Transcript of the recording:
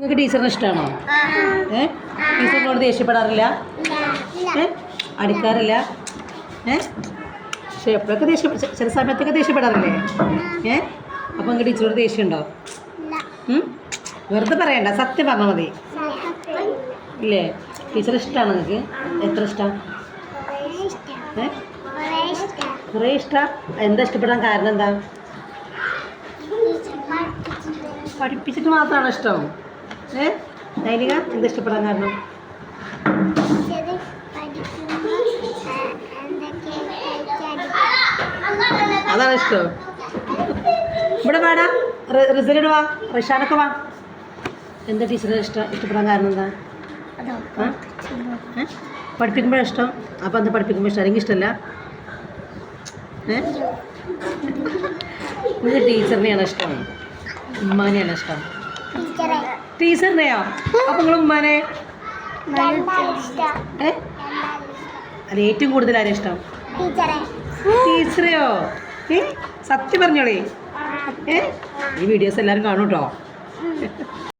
നിങ്ങൾക്ക് ടീച്ചറിന് ഇഷ്ടമാണോ? ടീച്ചറിനോട് ദേഷ്യപ്പെടാറില്ല? അടിക്കാറില്ല? പക്ഷെ എപ്പോഴൊക്കെ ചില സമയത്തൊക്കെ ദേഷ്യപ്പെടാറില്ലേ? അപ്പോൾ നിങ്ങൾക്ക് ടീച്ചറോട് ദേഷ്യമുണ്ടോ? വെറുതെ പറയണ്ട, സത്യം പറഞ്ഞാൽ മതി. ഇല്ലേ? ടീച്ചർ ഇഷ്ടമാണ് നിങ്ങൾക്ക്? എത്ര ഇഷ്ടം? കുറേ ഇഷ്ടം. എന്താ ഇഷ്ടപ്പെടാൻ കാരണം എന്താ? പഠിപ്പിച്ചിട്ട് മാത്രമാണോ ഇഷ്ടം? നൈനിക എന്താ ഇഷ്ടപ്പെടാൻ കാരണം? അതാണ് ഇഷ്ടം. ഇവിടെ വേടാ, റിസൽട്ട് വാ, റിഷാനൊക്കെ വാ. എന്താ ടീച്ചറെ ഇഷ്ടപ്പെടാൻ കാരണം എന്താ? പഠിപ്പിക്കുമ്പോഴാണ് ഇഷ്ടം. അപ്പോൾ എന്താ പഠിപ്പിക്കുമ്പോൾ ഇഷ്ടം? അല്ലെങ്കിൽ ഇഷ്ടമല്ല? നിങ്ങൾക്ക് ടീച്ചറിനെയാണ് ഇഷ്ടം, ഉമ്മാനെയാണ് ഇഷ്ടം? ടീച്ചറിനെയോ? അപ്പോൾ നിങ്ങൾ ഉമ്മാനെ? അല്ല, ഏറ്റവും കൂടുതൽ ആരെയും ഇഷ്ടം? ടീച്ചറെയോ? സത്യം പറഞ്ഞോളേ. ഈ വീഡിയോസ് എല്ലാവരും കാണും കേട്ടോ.